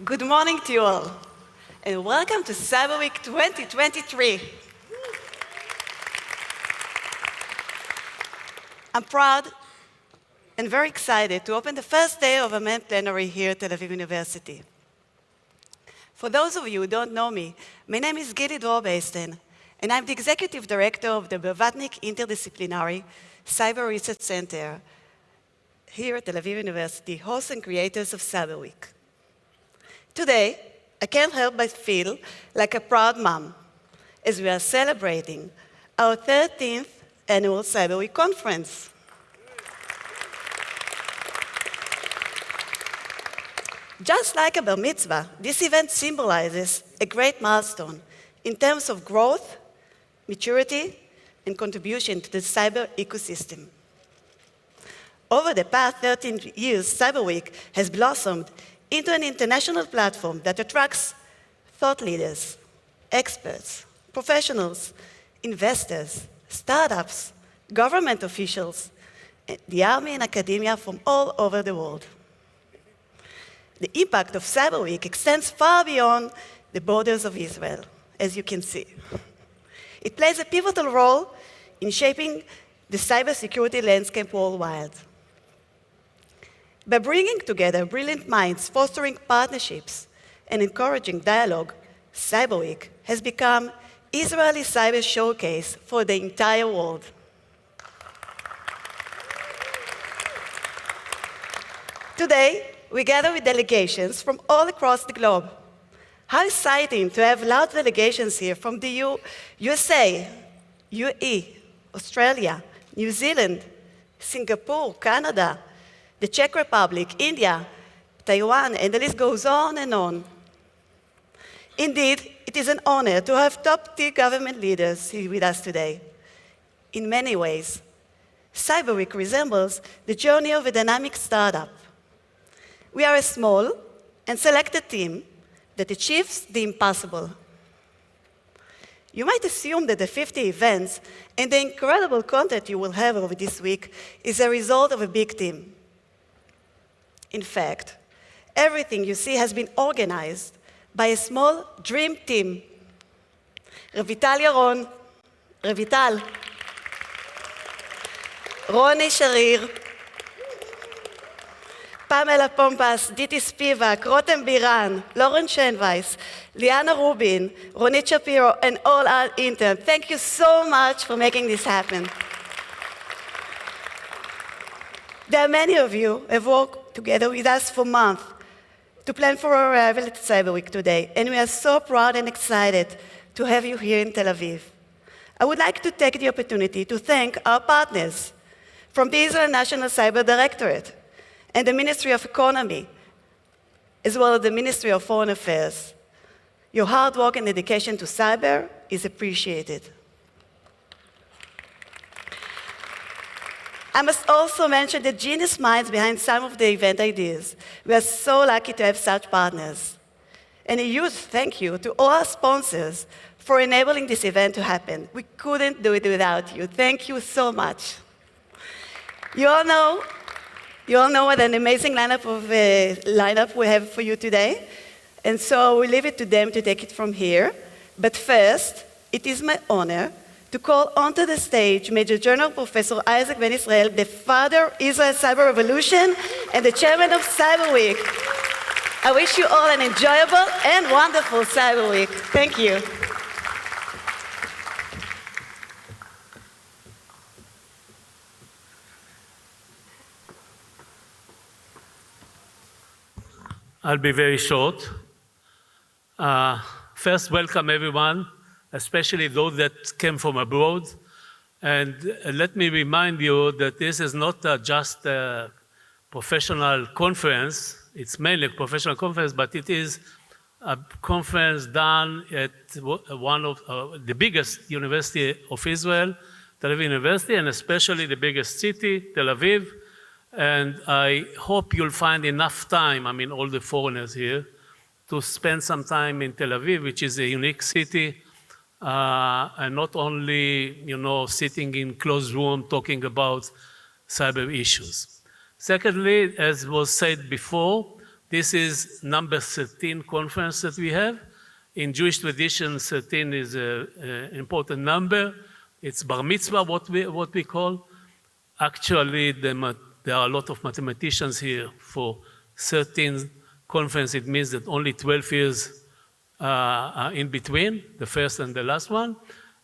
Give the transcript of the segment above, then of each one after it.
Good morning to you all, and welcome to Cyber Week 2023. I'm proud and very excited to open the first day of a main plenary here at Tel Aviv University. For those of you who don't know me, my name is Gili Drob-Heistein, and I'm the Executive Director of the Blavatnik Interdisciplinary Cyber Research Center here at Tel Aviv University, hosts and creators of Cyber Week. Today, I can't help but feel like a proud mom as we are celebrating our 13th annual Cyber Week conference. Just like a bar mitzvah, this event symbolizes a great milestone in terms of growth, maturity, and contribution to the cyber ecosystem. Over the past 13 years, Cyber Week has blossomed into an international platform that attracts thought leaders, experts, professionals, investors, startups, government officials, the army and academia from all over the world. The impact of Cyber Week extends far beyond the borders of Israel, as you can see. It plays a pivotal role in shaping the cybersecurity landscape worldwide. By bringing together brilliant minds, fostering partnerships, and encouraging dialogue, Cyber Week has become Israeli cyber showcase for the entire world. Today, we gather with delegations from all across the globe. How exciting to have large delegations here from the USA, UAE, Australia, New Zealand, Singapore, Canada, the Czech Republic, India, Taiwan, and the list goes on and on. Indeed, it is an honor to have top-tier government leaders here with us today. In many ways, Cyber Week resembles the journey of a dynamic startup. We are a small and selected team that achieves the impossible. You might assume that the 50 events and the incredible content you will have over this week is a result of a big team. In fact, everything you see has been organized by a small dream team. Revital Yaron, Revital, Roni Sharir, Pamela Pompas, Diti Spivak, Rotem Biran, Lauren Schenweiss, Liana Rubin, Ronit Shapiro, and all our interns. Thank you so much for making this happen. There are many of you who have worked together with us for months to plan for our arrival at Cyber Week today, and we are so proud and excited to have you here in Tel Aviv. I would like to take the opportunity to thank our partners from the Israel National Cyber Directorate and the Ministry of Economy, as well as the Ministry of Foreign Affairs. Your hard work and dedication to cyber is appreciated. I must also mention the genius minds behind some of the event ideas. We are so lucky to have such partners. And a huge thank you to all our sponsors for enabling this event to happen. We couldn't do it without you. Thank you so much. You all know what an amazing lineup we have for you today. And so we leave it to them to take it from here. But first, it is my honor to call onto the stage Major General Professor Isaac Ben Israel, the father of Israel's cyber revolution and the chairman of Cyber Week. I wish you all an enjoyable and wonderful Cyber Week. Thank you. I'll be very short. First, welcome everyone, especially those that came from abroad. And let me remind you that this is not just a professional conference. It's mainly a professional conference, but it is a conference done at one of the biggest university of Israel, Tel Aviv University, and especially the biggest city, Tel Aviv. And I hope you'll find enough time, all the foreigners here, to spend some time in Tel Aviv, which is a unique city, and not only, sitting in closed room talking about cyber issues. Secondly, as was said before, This is number 13 conference that we have. In Jewish tradition, 13 is an important number. It's bar mitzvah, what we call. Actually, there are a lot of mathematicians here. For 13 conference, it means that only 12 years are in between, the first and the last one.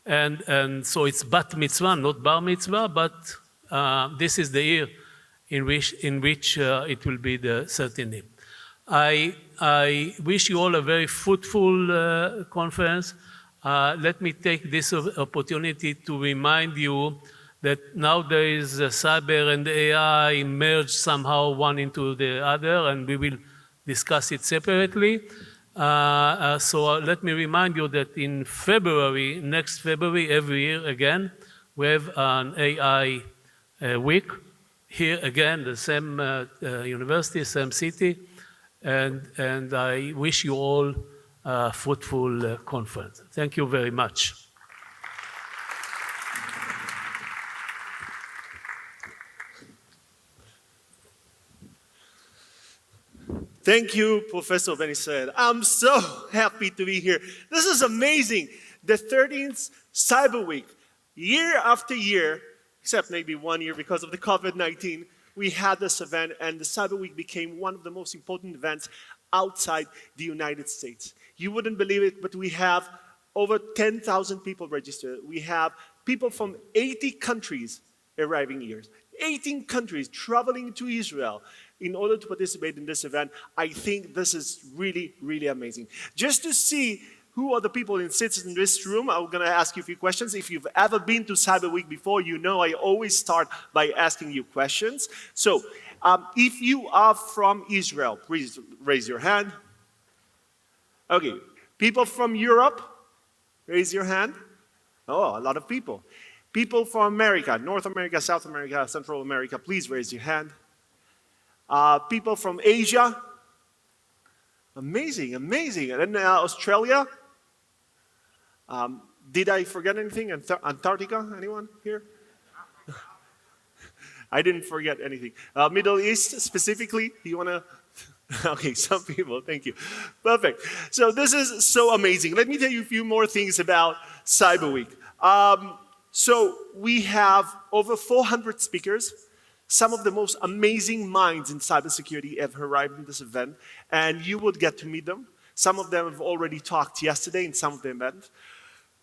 And so it's bat mitzvah, not bar mitzvah, but this is the year in which it will be the 13th. I wish you all a very fruitful conference. Let me take this opportunity to remind you that now there is cyber and AI merged somehow one into the other, and we will discuss it separately. So let me remind you that in February, next February, every year again, we have an AI week. Here again, the same university, same city. And I wish you all a fruitful conference. Thank you very much. Thank you, Professor Menny. I'm so happy to be here. This is amazing. The 13th Cyber Week, year after year, except maybe 1 year because of the COVID-19, we had this event, and the Cyber Week became one of the most important events outside the United States. You wouldn't believe it, but we have over 10,000 people registered. We have people from 80 countries arriving here. 18 countries traveling to Israel in order to participate in this event. I think this is really, really amazing. Just to see who are the people in seats in this room, I'm going to ask you a few questions. If you've ever been to Cyber Week before, you know I always start by asking you questions. So, if you are from Israel, please raise your hand. Okay, people from Europe, raise your hand. Oh, a lot of people. People from America, North America, South America, Central America, please raise your hand. People from Asia. Amazing, amazing. And then Australia. Did I forget anything? Antarctica, anyone here? I didn't forget anything. Middle East specifically, do you want to? Okay, some people, thank you. Perfect. So this is so amazing. Let me tell you a few more things about Cyber Week. So we have over 400 speakers. Some of the most amazing minds in cybersecurity have arrived in this event, and you would get to meet them. Some of them have already talked yesterday in some of the events.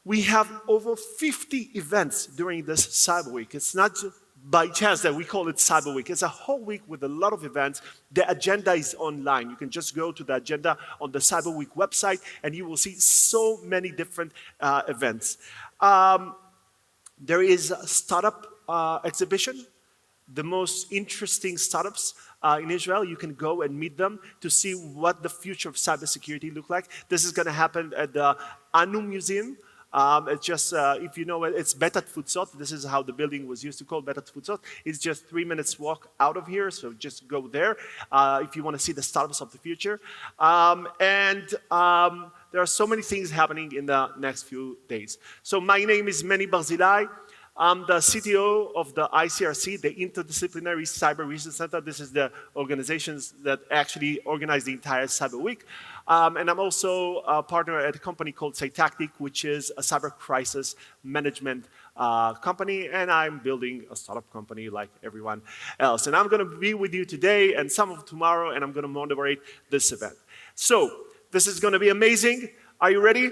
We have over 50 events during this Cyber Week. It's not just by chance that we call it Cyber Week. It's a whole week with a lot of events. The agenda is online. You can just go to the agenda on the Cyber Week website, and you will see so many different events. There is a startup exhibition. The most interesting startups in Israel, you can go and meet them to see what the future of cybersecurity look like. This is going to happen at the Anu Museum. It's just, if you know it, it's Betat Futsot. This is how the building was used to call Betat Futsot. It's just 3 minutes walk out of here, so just go there if you want to see the startups of the future. There are so many things happening in the next few days. So my name is Menny Barzilay. I'm the CTO of the ICRC, the Interdisciplinary Cyber Research Center. This is the organizations that actually organize the entire Cyber Week. And I'm also a partner at a company called Cytactic, which is a cyber crisis management company. And I'm building a startup company like everyone else. And I'm going to be with you today and some of tomorrow, and I'm going to moderate this event. So this is going to be amazing. Are you ready?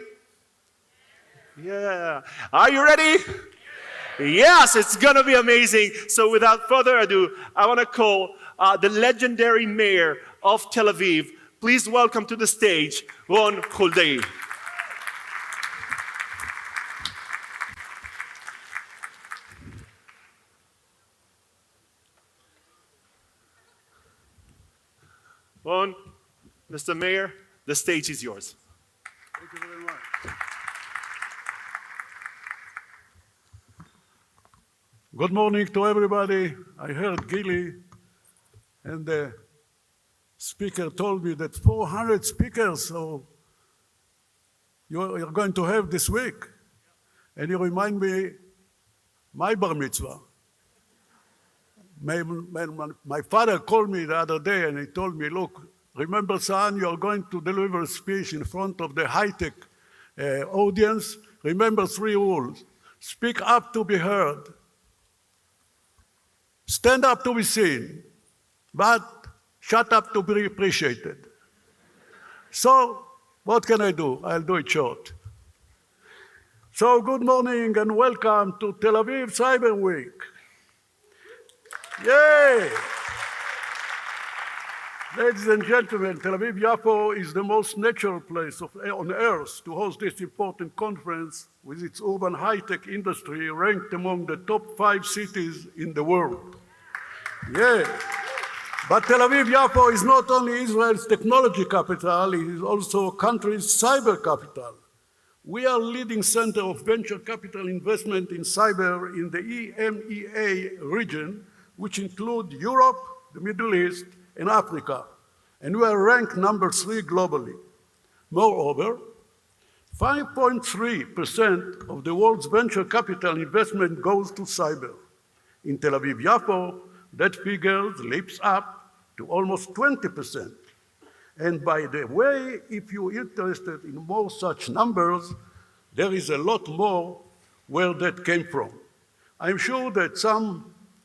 Yeah. Are you ready? Yes, it's going to be amazing. So without further ado, I want to call the legendary mayor of Tel Aviv. Please welcome to the stage, Ron Huldai. Ron, Mr. Mayor, the stage is yours. Thank you very much. Good morning to everybody. I heard Gili, and the speaker told me that 400 speakers so you're going to have this week. And you remind me my bar mitzvah. My father called me the other day and he told me, look, Remember, son, you are going to deliver a speech in front of the high-tech audience. Remember 3 rules. Speak up to be heard. Stand up to be seen. But shut up to be appreciated. So, what can I do? I'll do it short. So, good morning and welcome to Tel Aviv Cyber Week. Yay! Ladies and gentlemen, Tel Aviv-Yafo is the most natural place on earth to host this important conference with its urban high-tech industry ranked among the top 5 cities in the world. Yeah. But Tel Aviv-Yafo is not only Israel's technology capital, it is also a country's cyber capital. We are leading center of venture capital investment in cyber in the EMEA region, which include Europe, the Middle East, and Africa, and we are ranked number 3 globally. Moreover, 5.3% of the world's venture capital investment goes to cyber. In Tel Aviv-Yafo, that figure leaps up to almost 20%. And by the way, if you're interested in more such numbers, there is a lot more where that came from. I'm sure that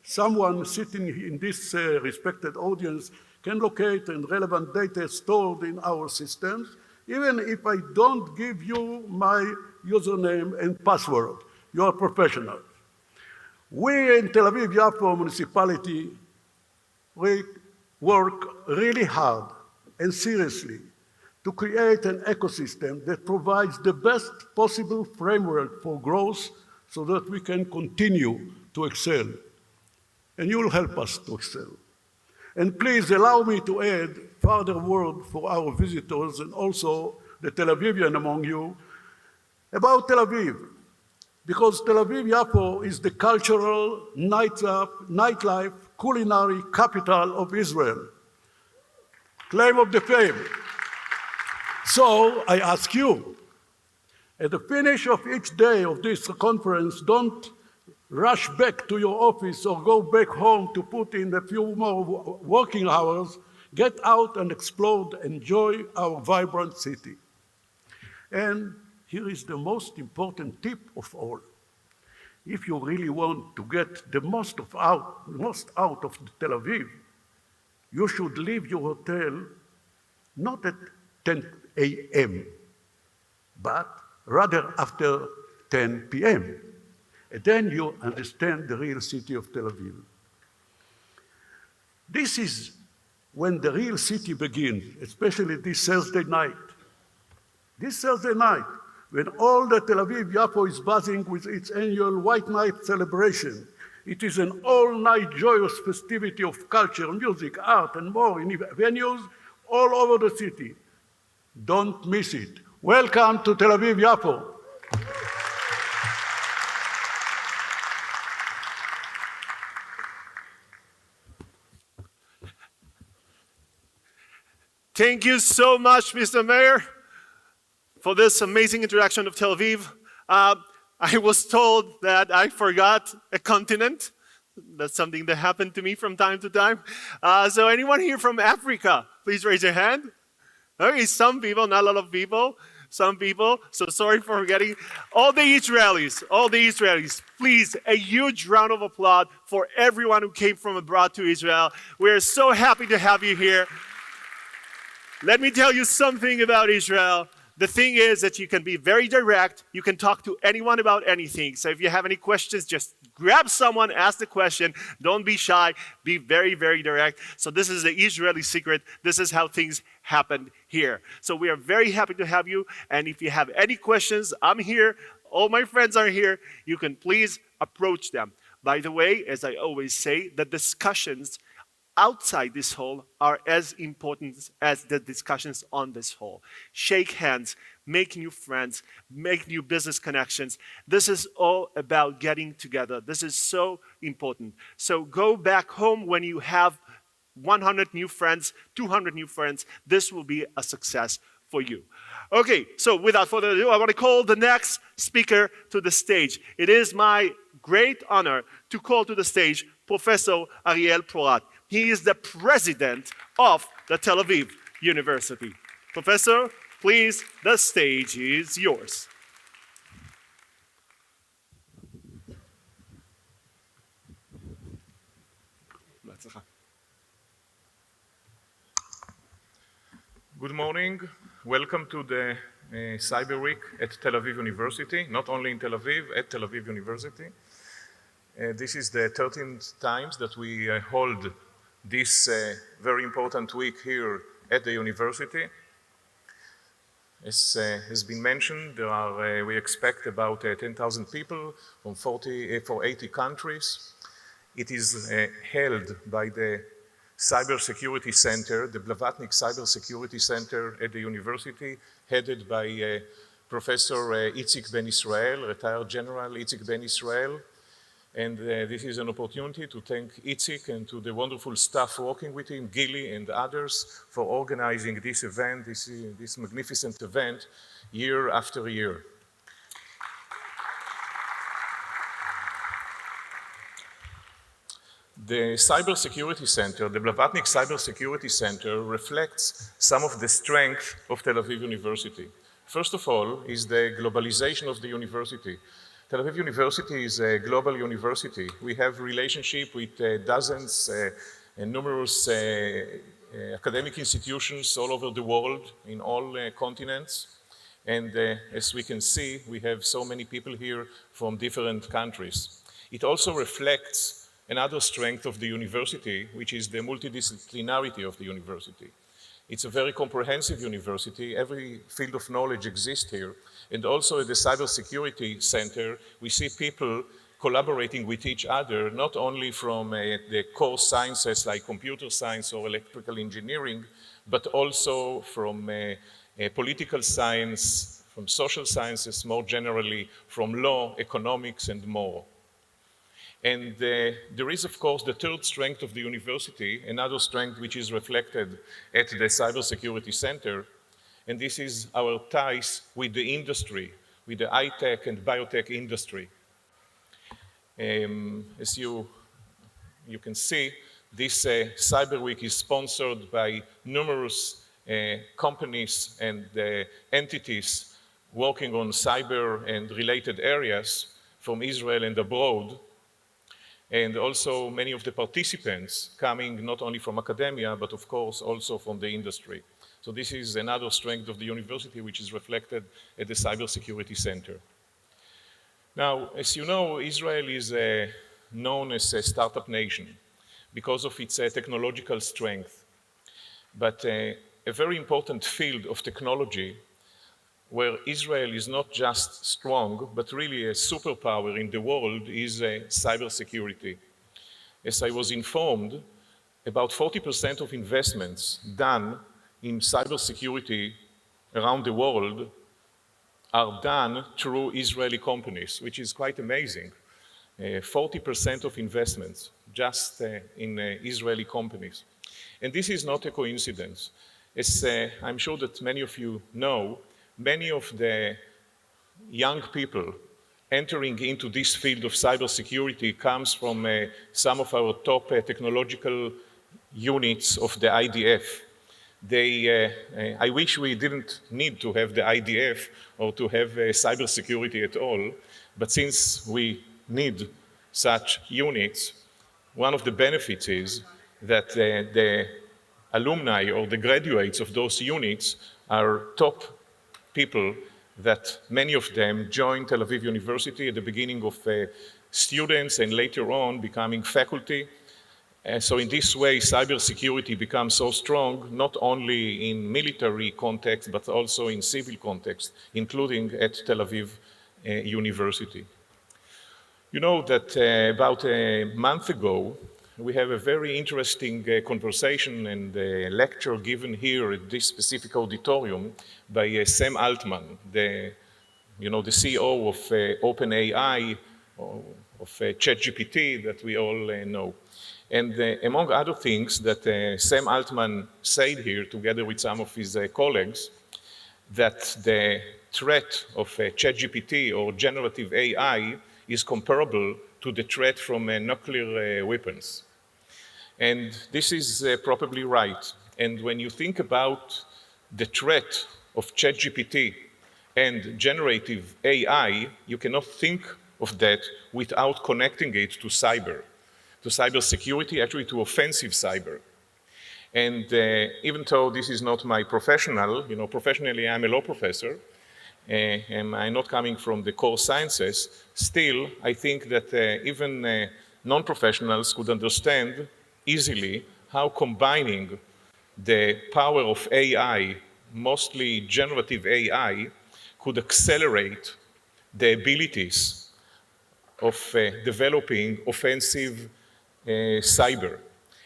someone sitting in this respected audience can locate and relevant data stored in our systems, even if I don't give you my username and password. You are professionals. We in Tel Aviv-Yafo municipality, we work really hard and seriously to create an ecosystem that provides the best possible framework for growth so that we can continue to excel. And you will help us to excel. And please allow me to add further word for our visitors and also the Tel Avivian among you about Tel Aviv. Because Tel Aviv-Yafo is the cultural, nightlife, culinary capital of Israel. Claim of the fame. So I ask you, at the finish of each day of this conference, don't rush back to your office or go back home to put in a few more working hours. Get out and explore, enjoy our vibrant city. And here is the most important tip of all. If you really want to get the most out of Tel Aviv, you should leave your hotel not at 10 a.m., but rather after 10 p.m. And then you understand the real city of Tel Aviv. This is when the real city begins, especially this Thursday night. This Thursday night, when all the Tel Aviv-Yafo is buzzing with its annual White Night celebration. It is an all-night joyous festivity of culture, music, art, and more in venues all over the city. Don't miss it. Welcome to Tel Aviv-Yafo. Thank you so much, Mr. Mayor, for this amazing introduction of Tel Aviv. I was told that I forgot a continent. That's something that happened to me from time to time. So anyone here from Africa, please raise your hand. Okay, some people, not a lot of people. Some people, so sorry for forgetting. All the Israelis, please, a huge round of applause for everyone who came from abroad to Israel. We're so happy to have you here. Let me tell you something about Israel. The thing is that you can be very direct. You can talk to anyone about anything. So if you have any questions, just grab someone, ask the question. Don't be shy. Be very, very direct. So this is the Israeli secret. This is how things happen here. So we are very happy to have you. And if you have any questions, I'm here. All my friends are here. You can please approach them. By the way, as I always say, the discussions outside this hall are as important as the discussions on this hall. Shake hands, make new friends, make new business connections. This is all about getting together. This is so important. So go back home when you have 100 new friends, 200 new friends. This will be a success for you. Okay, so without further ado, I want to call the next speaker to the stage. It is my great honor to call to the stage Professor Ariel Porat. He is the president of the Tel Aviv University. Professor, please, the stage is yours. Good morning. Welcome to the Cyber Week at Tel Aviv University, not only in Tel Aviv, at Tel Aviv University. This is the 13th time that we hold this very important week here at the university. As has been mentioned, there are, we expect about 10,000 people from 80 countries. It is held by the Cybersecurity Center, the Blavatnik Cybersecurity Center at the university, headed by Professor Itzik Ben Israel, retired General Itzik Ben Israel. And this is an opportunity to thank Itzik and to the wonderful staff working with him, Gili and others, for organizing this event, this magnificent event, year after year. The Cybersecurity Center, the Blavatnik Cybersecurity Center, reflects some of the strength of Tel Aviv University. First of all is the globalization of the university. Tel Aviv University is a global university. We have relationship with dozens and numerous academic institutions all over the world, in all continents. And as we can see, we have so many people here from different countries. It also reflects another strength of the university, which is the multidisciplinarity of the university. It's a very comprehensive university. Every field of knowledge exists here. And also at the Cybersecurity Center, we see people collaborating with each other, not only from the core sciences like computer science or electrical engineering, but also from political science, from social sciences, more generally, from law, economics, and more. And there is, of course, the third strength of the university, another strength which is reflected at the Cybersecurity Center, and this is our ties with the industry, with the high-tech and biotech industry. As you can see, this Cyber Week is sponsored by numerous companies and entities working on cyber and related areas from Israel and abroad. And also many of the participants coming not only from academia, but of course also from the industry. So this is another strength of the university which is reflected at the Cybersecurity Center. Now, as you know, Israel is known as a startup nation because of its technological strength. But a very important field of technology where Israel is not just strong, but really a superpower in the world is cybersecurity. As I was informed, about 40% of investments done in cybersecurity around the world are done through Israeli companies, which is quite amazing. 40% of investments just in Israeli companies. And this is not a coincidence. As I'm sure that many of you know, many of the young people entering into this field of cybersecurity comes from some of our top technological units of the IDF. I wish we didn't need to have the IDF or to have cybersecurity at all, but since we need such units, one of the benefits is that the alumni or the graduates of those units are top people that many of them joined Tel Aviv University at the beginning of students and later on becoming faculty. So in this way, cybersecurity becomes so strong, not only in military context, but also in civil context, including at Tel Aviv University. You know that about a month ago, we have a very interesting conversation and lecture given here at this specific auditorium by Sam Altman, the CEO of OpenAI, of ChatGPT that we all know. And among other things that Sam Altman said here, together with some of his colleagues, that the threat of ChatGPT or generative AI is comparable to the threat from nuclear weapons. And this is probably right. And when you think about the threat of ChatGPT and generative AI, you cannot think of that without connecting it to cyber security, actually to offensive cyber. And even though this is not my professional, professionally I'm a law professor, and I'm not coming from the core sciences, still I think that even non-professionals could understand easily how combining the power of AI, mostly generative AI, could accelerate the abilities of developing offensive cyber.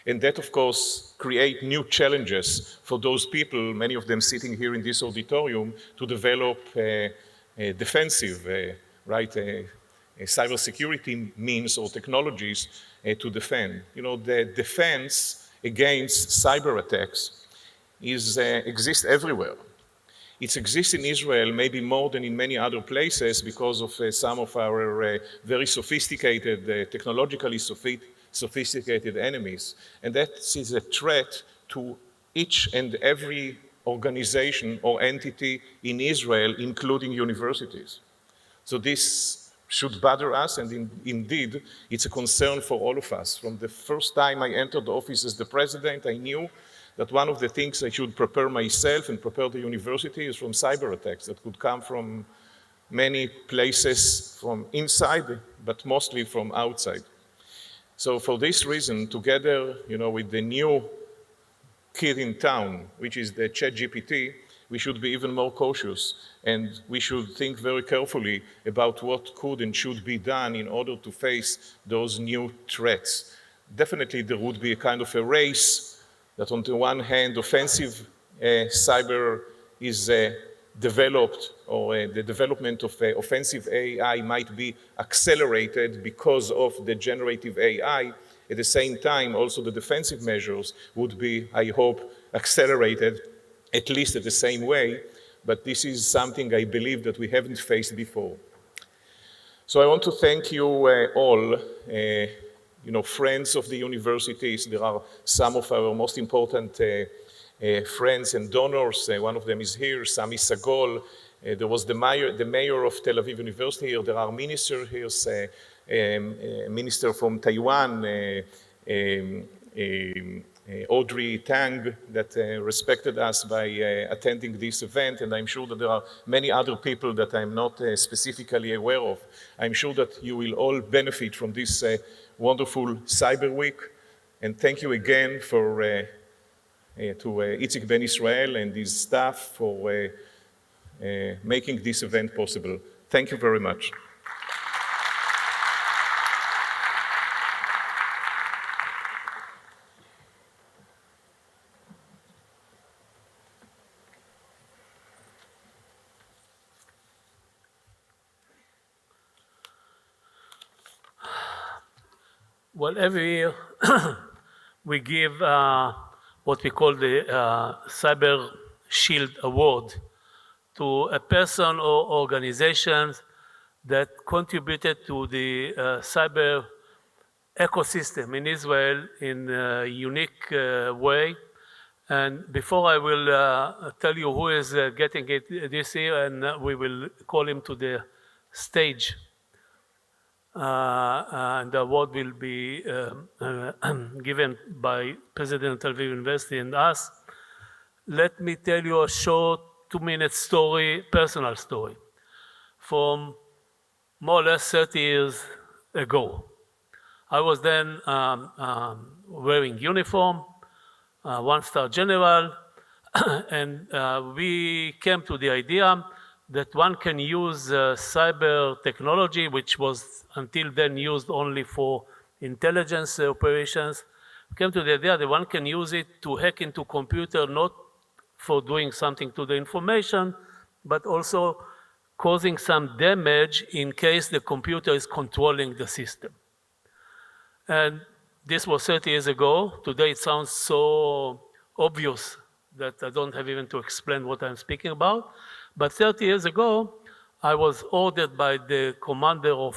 And that, of course, create new challenges for those people, many of them sitting here in this auditorium, to develop defensive, cybersecurity means or technologies to defend. The defense against cyber attacks exists everywhere. It exists in Israel maybe more than in many other places because of some of our very sophisticated, technologically sophisticated enemies. And that is a threat to each and every organization or entity in Israel, including universities. So this should bother us, and indeed, it's a concern for all of us. From the first time I entered the office as the president, I knew that one of the things I should prepare myself and prepare the university is from cyber attacks that could come from many places from inside, but mostly from outside. So for this reason, together, with the new kid in town, which is the ChatGPT, we should be even more cautious, and we should think very carefully about what could and should be done in order to face those new threats. Definitely there would be a kind of a race that on the one hand, offensive cyber is developed, or the development of offensive AI might be accelerated because of the generative AI. At the same time, also the defensive measures would be, I hope, accelerated, at least at the same way, but this is something I believe that we haven't faced before. So I want to thank you all, friends of the universities. There are some of our most important friends and donors. One of them is here, Sami Sagol. There was the mayor of Tel Aviv University here. There are ministers here, minister from Taiwan, Audrey Tang, that respected us by attending this event, and I'm sure that there are many other people that I'm not specifically aware of. I'm sure that you will all benefit from this wonderful Cyber Week, and thank you again to Itzik Ben Israel and his staff for making this event possible. Thank you very much. Well, every year we give what we call the Cyber Shield Award to a person or organization that contributed to the cyber ecosystem in Israel in a unique way. And before I will tell you who is getting it this year, and we will call him to the stage. And the award will be given by President of Tel Aviv University and us. Let me tell you a short 2-minute story, personal story, from more or less 30 years ago. I was then wearing uniform, 1-star general, and we came to the idea that one can use cyber technology, which was until then used only for intelligence operations. We came to the idea that one can use it to hack into computer, not for doing something to the information, but also causing some damage in case the computer is controlling the system. And this was 30 years ago. Today it sounds so obvious that I don't have even to explain what I'm speaking about. But 30 years ago, I was ordered by the commander of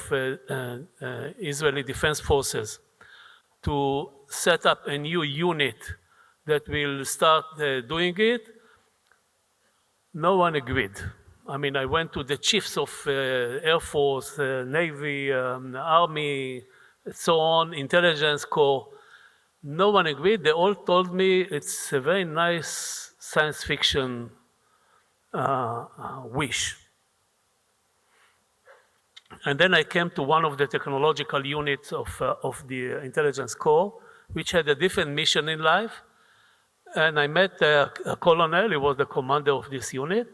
Israeli Defense Forces to set up a new unit that will start doing it. No one agreed. I mean, I went to the chiefs of Air Force, Navy, Army, so on, intelligence corps. No one agreed. They all told me it's a very nice science fiction wish. And then I came to one of the technological units of the intelligence corps, which had a different mission in life. And I met a colonel, he was the commander of this unit.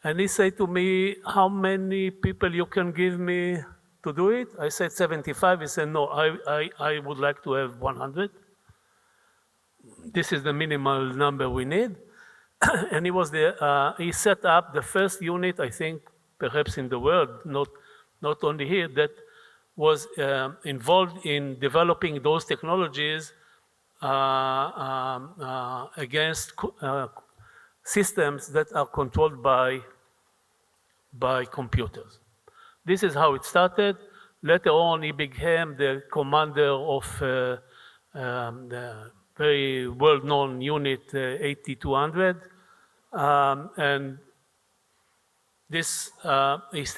And he said to me, how many people you can give me to do it? I said 75. He said, no, I would like to have 100. This is the minimal number we need. And he set up the first unit, I think, perhaps in the world, not only here, that was involved in developing those technologies against systems that are controlled by computers. This is how it started. Later on, he became the commander of the very well-known unit 8200. And this,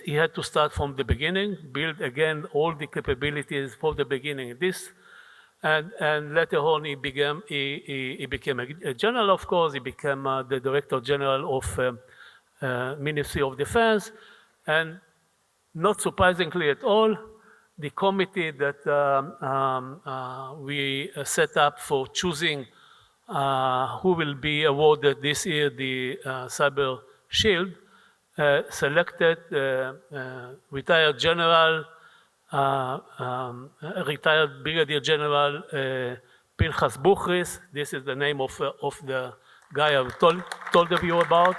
he had to start from the beginning, build again all the capabilities from the beginning. And later on, he became a general, of course. He became the Director General of Ministry of Defense. And not surprisingly at all, the committee that we set up for choosing who will be awarded this year the Cyber Shield selected retired General, retired Brigadier General Pinchas Buchris. This is the name of the guy I told you about,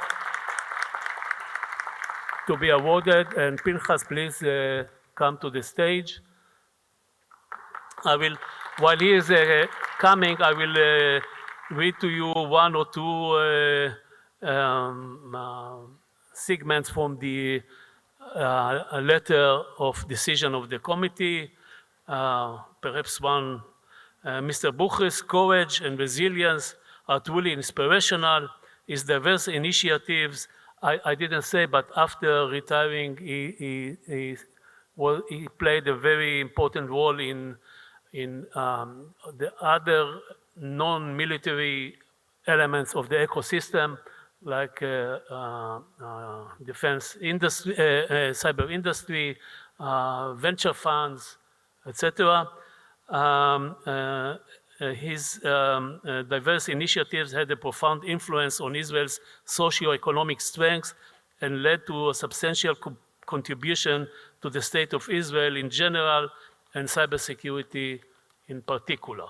to be awarded. And Pinchas, please come to the stage. While he is coming, I will read to you one or two segments from the letter of decision of the committee. Perhaps one, Mr. Buchris' courage and resilience are truly inspirational. His diverse initiatives, I didn't say, but after retiring, he played a very important role in the other non-military elements of the ecosystem, like defense industry, cyber industry, venture funds, etc. His diverse initiatives had a profound influence on Israel's socio-economic strengths and led to a substantial contribution to the state of Israel in general and cybersecurity in particular.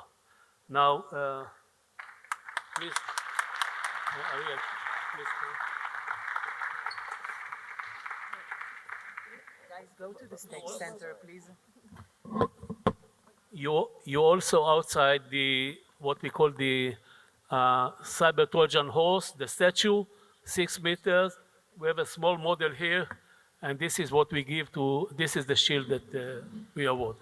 Now, please, Ariel, please. Guys, go to the stage center, please. You're also outside what we call the cyber Trojan horse, the statue, 6 meters. We have a small model here, and this is what we give to, this is the shield that we award.